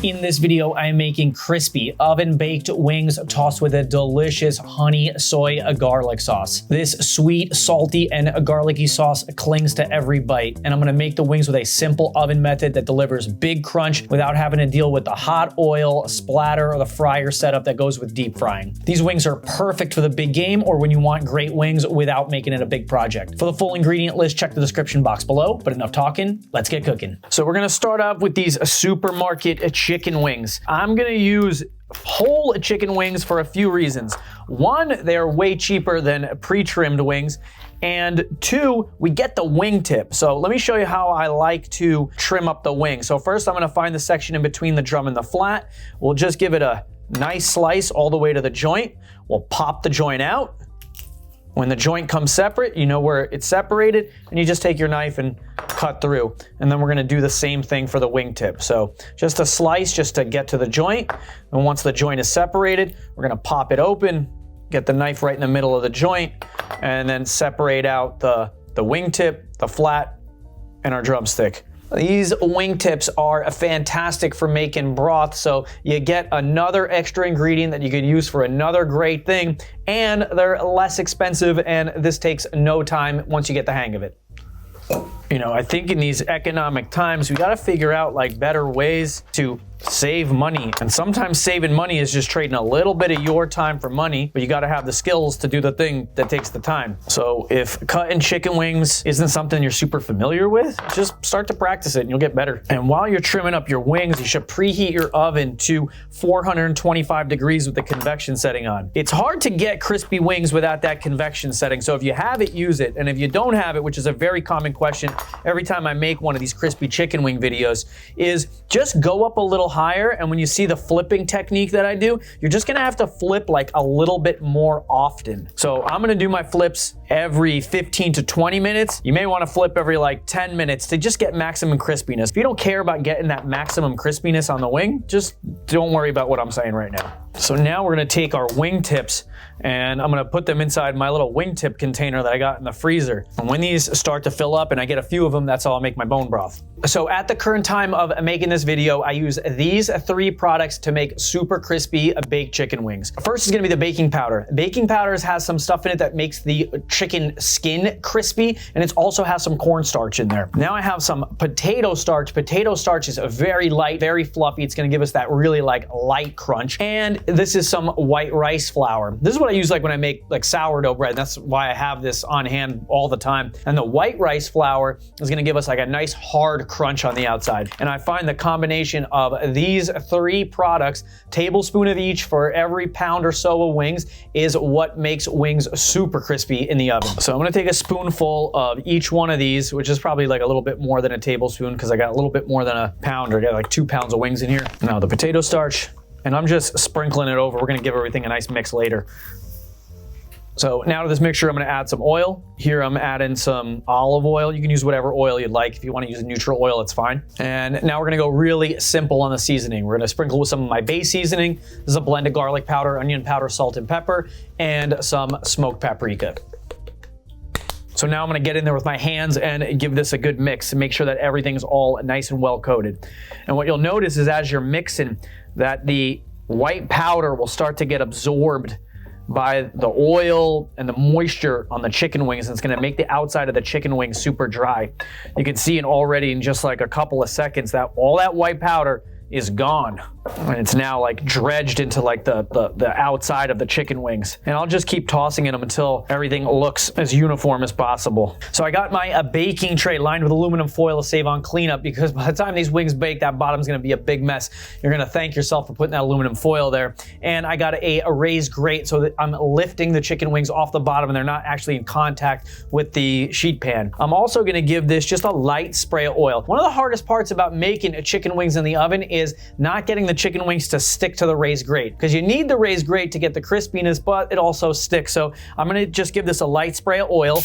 In this video, I am making crispy oven-baked wings tossed with a delicious honey soy garlic sauce. This sweet, salty, and garlicky sauce clings to every bite, and I'm gonna make the wings with a simple oven method that delivers big crunch without having to deal with the hot oil splatter or the fryer setup that goes with deep frying. These wings are perfect for the big game or when you want great wings without making it a big project. For the full ingredient list, check the description box below, but enough talking, let's get cooking. So we're gonna start off with these supermarket chicken wings. I'm gonna use whole chicken wings for a few reasons. One, they're way cheaper than pre-trimmed wings. And two, we get the wing tip. So let me show you how I like to trim up the wing. So first I'm gonna find the section in between the drum and the flat. We'll just give it a nice slice all the way to the joint. We'll pop the joint out. When the joint comes separate, you know where it's separated, and you just take your knife and cut through. And then we're gonna do the same thing for the wingtip. So just a slice just to get to the joint. And once the joint is separated, we're gonna pop it open, get the knife right in the middle of the joint, and then separate out the wingtip, the flat, and our drumstick. These wingtips are fantastic for making broth, so you get another extra ingredient that you could use for another great thing, and they're less expensive, and this takes no time once you get the hang of it. You know, I think in these economic times, we gotta figure out like better ways to save money. And sometimes saving money is just trading a little bit of your time for money, but you gotta have the skills to do the thing that takes the time. So if cutting chicken wings isn't something you're super familiar with, just start to practice it and you'll get better. And while you're trimming up your wings, you should preheat your oven to 425 degrees with the convection setting on. It's hard to get crispy wings without that convection setting. So if you have it, use it. And if you don't have it, which is a very common question every time I make one of these crispy chicken wing videos, is just go up a little higher, and when you see the flipping technique that I do, you're just gonna have to flip like a little bit more often. So I'm gonna do my flips every 15 to 20 minutes. You may wanna flip every like 10 minutes to just get maximum crispiness. If you don't care about getting that maximum crispiness on the wing, just don't worry about what I'm saying right now. So now we're gonna take our wing tips and I'm gonna put them inside my little wingtip container that I got in the freezer. And when these start to fill up and I get a few of them, that's how I'll make my bone broth. So at the current time of making this video, I use these three products to make super crispy baked chicken wings. First is gonna be the baking powder. Baking powder has some stuff in it that makes the chicken skin crispy, and it also has some cornstarch in there. Now I have some potato starch. Potato starch is very light, very fluffy. It's gonna give us that really like light crunch. And this is some white rice flour. This is what I use like when I make like sourdough bread. That's why I have this on hand all the time. And the white rice flour is gonna give us like a nice hard crunch on the outside. And I find the combination of these three products, tablespoon of each for every pound or so of wings, is what makes wings super crispy in the oven. So I'm gonna take a spoonful of each one of these, which is probably like a little bit more than a tablespoon because I got a little bit more than a pound, or I got like 2 pounds of wings in here. Now the potato starch, and I'm just sprinkling it over. We're gonna give everything a nice mix later. So now to this mixture, I'm gonna add some oil. Here I'm adding some olive oil. You can use whatever oil you'd like. If you wanna use a neutral oil, it's fine. And now we're gonna go really simple on the seasoning. We're gonna sprinkle with some of my base seasoning. This is a blend of garlic powder, onion powder, salt, and pepper, and some smoked paprika. So now I'm gonna get in there with my hands and give this a good mix and make sure that everything's all nice and well coated. And what you'll notice is as you're mixing, that the white powder will start to get absorbed by the oil and the moisture on the chicken wings, and it's gonna make the outside of the chicken wing super dry. You can see it already in just like a couple of seconds that all that white powder is gone. And it's now like dredged into like the outside of the chicken wings. And I'll just keep tossing them until everything looks as uniform as possible. So I got my baking tray lined with aluminum foil to save on cleanup, because by the time these wings bake, that bottom's gonna be a big mess. You're gonna thank yourself for putting that aluminum foil there. And I got a raised grate so that I'm lifting the chicken wings off the bottom and they're not actually in contact with the sheet pan. I'm also gonna give this just a light spray of oil. One of the hardest parts about making chicken wings in the oven is not getting the chicken wings to stick to the raised grate, because you need the raised grate to get the crispiness, but it also sticks. So I'm gonna just give this a light spray of oil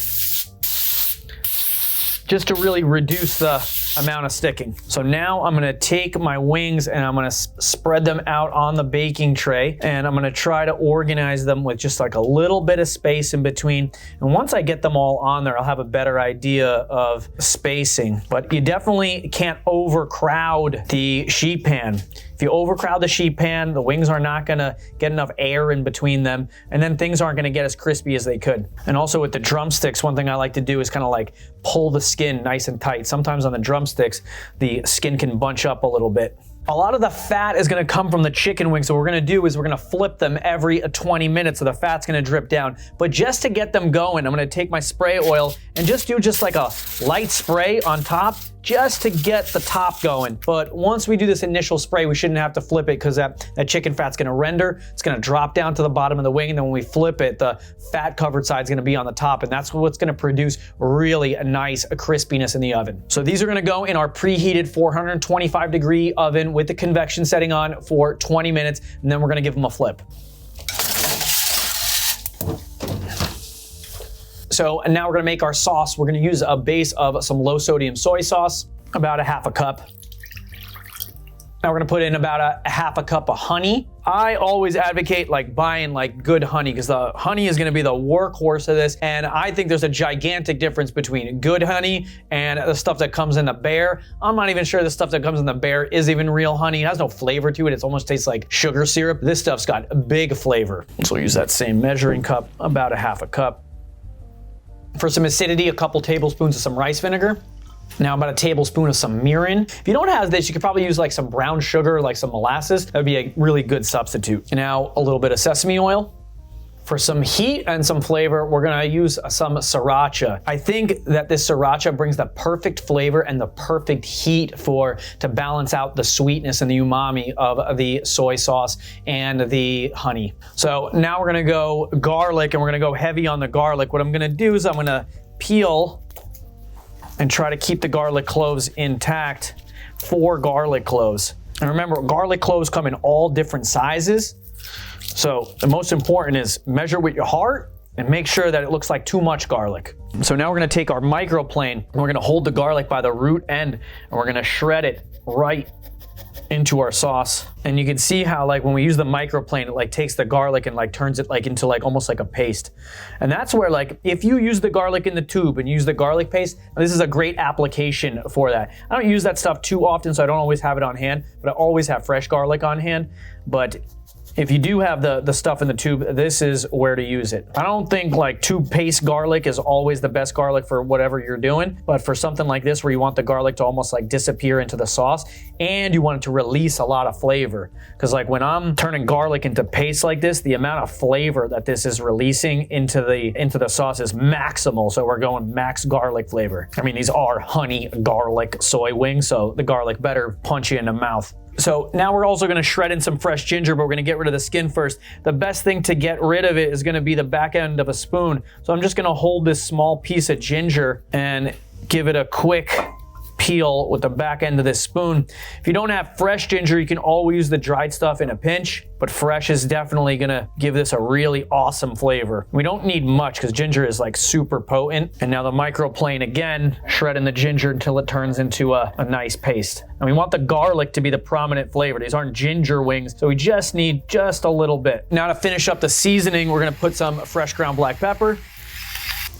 just to really reduce the amount of sticking. So now I'm gonna take my wings and I'm gonna spread them out on the baking tray, and I'm gonna try to organize them with just like a little bit of space in between. And once I get them all on there, I'll have a better idea of spacing. But you definitely can't overcrowd the sheet pan. If you overcrowd the sheet pan, the wings are not gonna get enough air in between them, and then things aren't gonna get as crispy as they could. And also with the drumsticks, one thing I like to do is kind of like pull the skin nice and tight. Sometimes on the drumsticks, the skin can bunch up a little bit. A lot of the fat is gonna come from the chicken wings, so what we're gonna do is we're gonna flip them every 20 minutes, so the fat's gonna drip down. But just to get them going, I'm gonna take my spray oil and just do like a light spray on top, just to get the top going. But once we do this initial spray, we shouldn't have to flip it because that chicken fat's gonna render, it's gonna drop down to the bottom of the wing, and then when we flip it, the fat covered side's gonna be on the top, and that's what's gonna produce really a nice crispiness in the oven. So these are gonna go in our preheated 425-degree oven with the convection setting on for 20 minutes, and then we're gonna give them a flip. So now we're gonna make our sauce. We're gonna use a base of some low sodium soy sauce, about a half a cup. Now we're gonna put in about a half a cup of honey. I always advocate like buying like good honey because the honey is gonna be the workhorse of this. And I think there's a gigantic difference between good honey and the stuff that comes in the Bear. I'm not even sure the stuff that comes in the Bear is even real honey. It has no flavor to it. It almost tastes like sugar syrup. This stuff's got a big flavor. So we'll use that same measuring cup, about a half a cup. For some acidity, a couple tablespoons of some rice vinegar. Now about a tablespoon of some mirin. If you don't have this, you could probably use like some brown sugar, like some molasses. That would be a really good substitute. And now a little bit of sesame oil. For some heat and some flavor, we're gonna use some sriracha. I think that this sriracha brings the perfect flavor and the perfect heat to balance out the sweetness and the umami of the soy sauce and the honey. So now we're gonna go garlic, and we're gonna go heavy on the garlic. What I'm gonna do is I'm gonna peel and try to keep the garlic cloves intact. 4 garlic cloves. And remember, garlic cloves come in all different sizes. So the most important is measure with your heart and make sure that it looks like too much garlic. So now we're gonna take our microplane and we're gonna hold the garlic by the root end and we're gonna shred it right into our sauce. And you can see how like when we use the microplane, it like takes the garlic and like turns it like into like almost like a paste. And that's where like if you use the garlic in the tube and use the garlic paste, this is a great application for that. I don't use that stuff too often, so I don't always have it on hand, but I always have fresh garlic on hand. But if you do have the stuff in the tube, this is where to use it. I don't think like tube paste garlic is always the best garlic for whatever you're doing, but for something like this where you want the garlic to almost like disappear into the sauce and you want it to release a lot of flavor. Because like when I'm turning garlic into paste like this, the amount of flavor that this is releasing into the sauce is maximal. So we're going max garlic flavor. I mean, these are honey garlic soy wings, so the garlic better punch you in the mouth. So now we're also gonna shred in some fresh ginger, but we're gonna get rid of the skin first. The best thing to get rid of it is gonna be the back end of a spoon. So I'm just gonna hold this small piece of ginger and give it a quick peel with the back end of this spoon. If you don't have fresh ginger, you can always use the dried stuff in a pinch, but fresh is definitely gonna give this a really awesome flavor. We don't need much because ginger is like super potent. And now the microplane again, shredding the ginger until it turns into a nice paste. And we want the garlic to be the prominent flavor. These aren't ginger wings, so we just need just a little bit. Now to finish up the seasoning, we're gonna put some fresh ground black pepper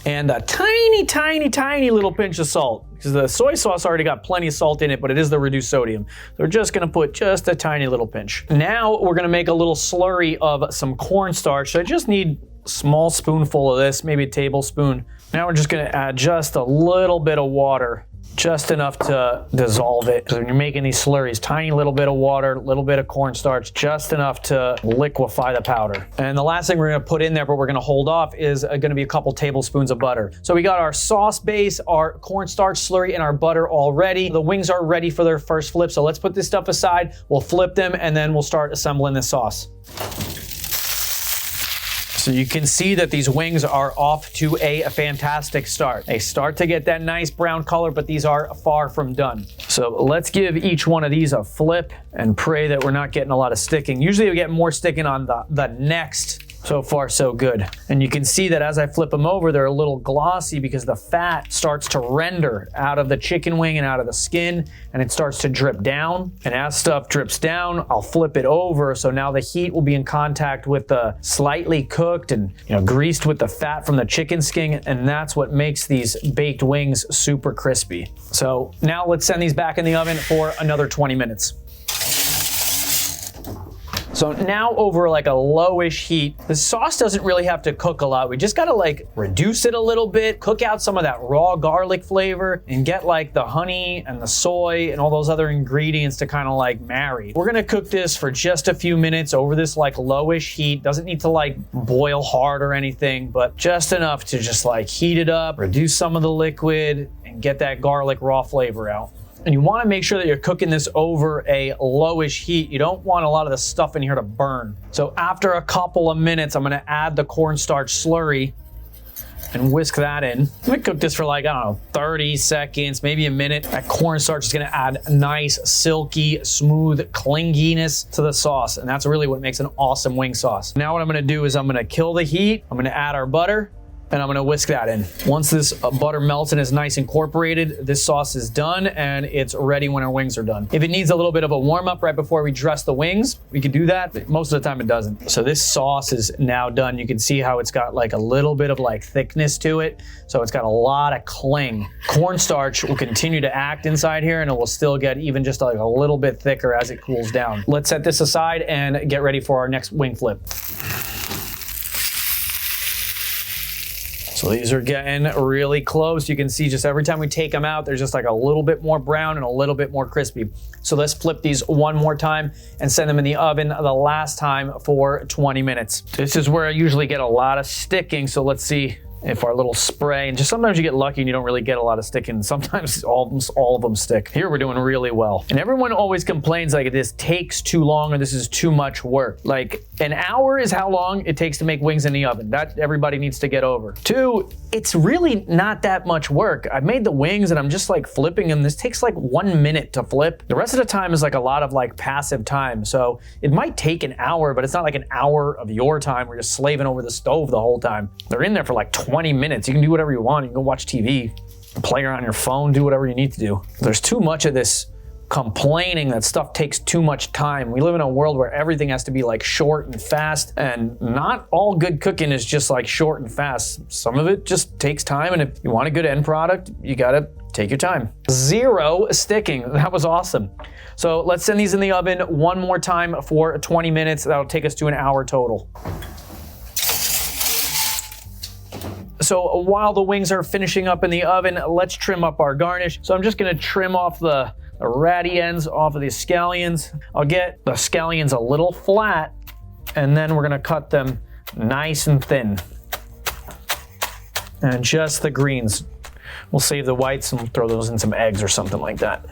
and a tiny little pinch of salt. Because the soy sauce already got plenty of salt in it, but it is the reduced sodium. So we're just gonna put just a tiny little pinch. Now we're gonna make a little slurry of some cornstarch. So I just need a small spoonful of this, maybe a tablespoon. Now we're just gonna add just a little bit of water, just enough to dissolve it. Because when you're making these slurries, tiny little bit of water, little bit of cornstarch, just enough to liquefy the powder. And the last thing we're gonna put in there, but we're gonna hold off, is gonna be a couple tablespoons of butter. So we got our sauce base, our cornstarch slurry, and our butter all ready. The wings are ready for their first flip, so let's put this stuff aside, we'll flip them, and then we'll start assembling the sauce. So you can see that these wings are off to a fantastic start. They start to get that nice brown color, but these are far from done. So let's give each one of these a flip and pray that we're not getting a lot of sticking. Usually we get more sticking on the next. So far, so good. And you can see that as I flip them over, they're a little glossy because the fat starts to render out of the chicken wing and out of the skin, and it starts to drip down. And as stuff drips down, I'll flip it over. So now the heat will be in contact with the slightly cooked and greased with the fat from the chicken skin, and that's what makes these baked wings super crispy. So now let's send these back in the oven for another 20 minutes. So now over like a lowish heat, the sauce doesn't really have to cook a lot. We just gotta like reduce it a little bit, cook out some of that raw garlic flavor and get like the honey and the soy and all those other ingredients to kind of like marry. We're gonna cook this for just a few minutes over this like lowish heat. Doesn't need to like boil hard or anything, but just enough to just like heat it up, reduce some of the liquid and get that garlic raw flavor out. And you want to make sure that you're cooking this over a lowish heat. You don't want a lot of the stuff in here to burn. So after a couple of minutes, I'm going to add the cornstarch slurry and whisk that in. I'm going to cook this for like, I don't know, 30 seconds, maybe a minute. That cornstarch is going to add nice, silky, smooth clinginess to the sauce. And that's really what makes an awesome wing sauce. Now what I'm going to do is I'm going to kill the heat. I'm going to add our butter. And I'm gonna whisk that in. Once this butter melts and is nice incorporated, this sauce is done and it's ready when our wings are done. If it needs a little bit of a warm up right before we dress the wings, we can do that, but most of the time it doesn't. So this sauce is now done. You can see how it's got like a little bit of like thickness to it. So it's got a lot of cling. Cornstarch will continue to act inside here and it will still get even just like a little bit thicker as it cools down. Let's set this aside and get ready for our next wing flip. So these are getting really close. You can see just every time we take them out, there's just like a little bit more brown and a little bit more crispy. So let's flip these one more time and send them in the oven the last time for 20 minutes. This is where I usually get a lot of sticking. So let's see if our little spray, and just sometimes you get lucky and you don't really get a lot of sticking. Sometimes almost all of them stick. Here we're doing really well. And everyone always complains like this takes too long or this is too much work. Like an hour is how long it takes to make wings in the oven. That everybody needs to get over. 2, it's really not that much work. I've made the wings and I'm just like flipping them. This takes like 1 minute to flip. The rest of the time is like a lot of like passive time. So it might take an hour, but it's not like an hour of your time where you're slaving over the stove the whole time. They're in there for like 20 minutes. You can do whatever you want. You can go watch TV, play around on your phone, do whatever you need to do. There's too much of this complaining that stuff takes too much time. We live in a world where everything has to be like short and fast, and not all good cooking is just like short and fast. Some of it just takes time, and if you want a good end product, you gotta take your time. 0 sticking. That was awesome. So let's send these in the oven one more time for 20 minutes. That'll take us to an hour total. So while the wings are finishing up in the oven, let's trim up our garnish. So I'm just gonna trim off the ratty ends off of these scallions. I'll get the scallions a little flat, and then we're gonna cut them nice and thin. And just the greens. We'll save the whites and throw those in some eggs or something like that.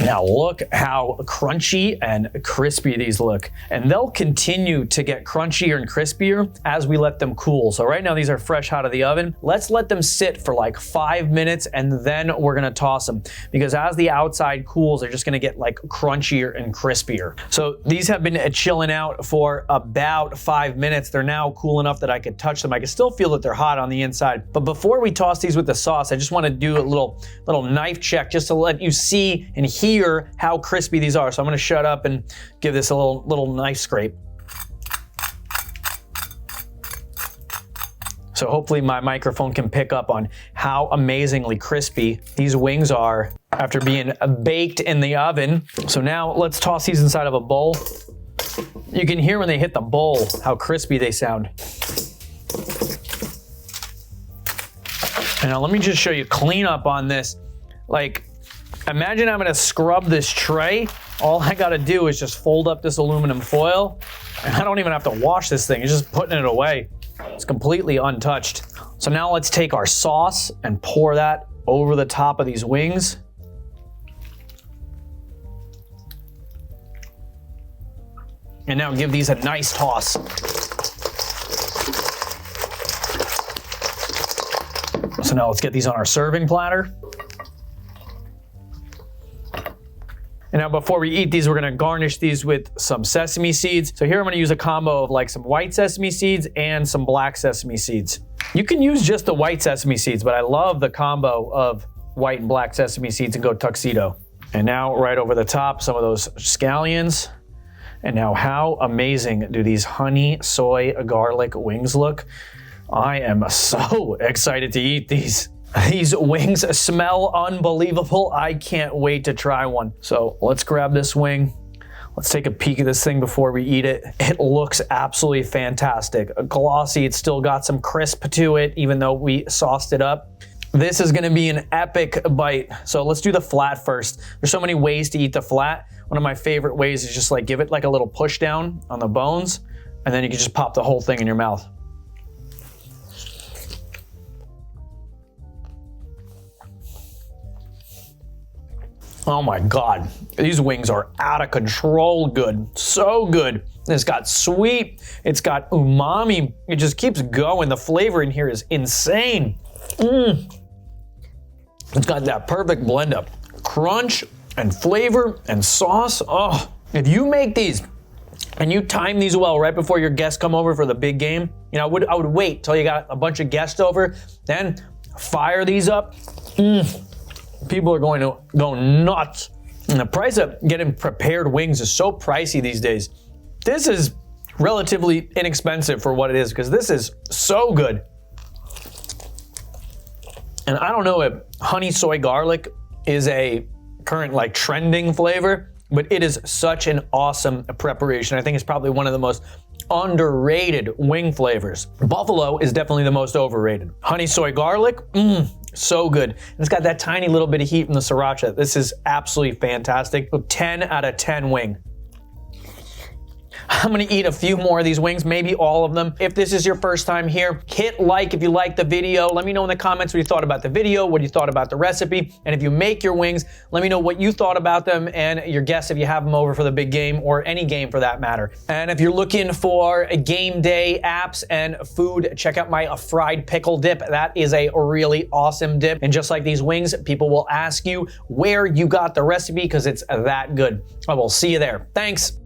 Now look how crunchy and crispy these look. And they'll continue to get crunchier and crispier as we let them cool. So right now these are fresh out of the oven. Let's let them sit for like 5 minutes and then we're gonna toss them. Because as the outside cools, they're just gonna get like crunchier and crispier. So these have been chilling out for about 5 minutes. They're now cool enough that I could touch them. I can still feel that they're hot on the inside. But before we toss these with the sauce, I just wanna do a little knife check just to let you see and hear how crispy these are. So I'm gonna shut up and give this a little knife scrape. So hopefully my microphone can pick up on how amazingly crispy these wings are after being baked in the oven. So now let's toss these inside of a bowl. You can hear when they hit the bowl how crispy they sound. And now let me just show you clean up on this. Like, imagine I'm gonna scrub this tray. All I gotta do is just fold up this aluminum foil, and I don't even have to wash this thing. It's just putting it away. It's completely untouched. So now let's take our sauce and pour that over the top of these wings. And now give these a nice toss. So now let's get these on our serving platter. And now before we eat these, we're gonna garnish these with some sesame seeds. So here I'm gonna use a combo of like some white sesame seeds and some black sesame seeds. You can use just the white sesame seeds, but I love the combo of white and black sesame seeds and go tuxedo. And now right over the top, some of those scallions. And now how amazing do these honey soy garlic wings look? I am so excited to eat these. These wings smell unbelievable. I can't wait to try one. So let's grab this wing. Let's take a peek at this thing before we eat it. It looks absolutely fantastic. Glossy, it's still got some crisp to it, even though we sauced it up. This is gonna be an epic bite. So let's do the flat first. There's so many ways to eat the flat. One of my favorite ways is just like give it like a little push down on the bones, and then you can just pop the whole thing in your mouth. Oh my God, these wings are out of control good, so good. It's got sweet, it's got umami, it just keeps going. The flavor in here is insane. It's got that perfect blend of crunch and flavor and sauce. Oh, if you make these and you time these well right before your guests come over for the big game, you know, I would wait till you got a bunch of guests over, then fire these up. People are going to go nuts. And the price of getting prepared wings is so pricey these days. This is relatively inexpensive for what it is, because this is so good. And I don't know if honey soy garlic is a current like trending flavor, but it is such an awesome preparation. I think it's probably one of the most underrated wing flavors. Buffalo is definitely the most overrated. Honey soy garlic, so good. And it's got that tiny little bit of heat from the sriracha. This is absolutely fantastic. 10 out of 10 wing. I'm gonna eat a few more of these wings, maybe all of them. If this is your first time here, hit like if you liked the video. Let me know in the comments what you thought about the video, what you thought about the recipe. And if you make your wings, let me know what you thought about them and your guests if you have them over for the big game or any game for that matter. And if you're looking for game day apps and food, check out my fried pickle dip. That is a really awesome dip. And just like these wings, people will ask you where you got the recipe because it's that good. I will see you there. Thanks.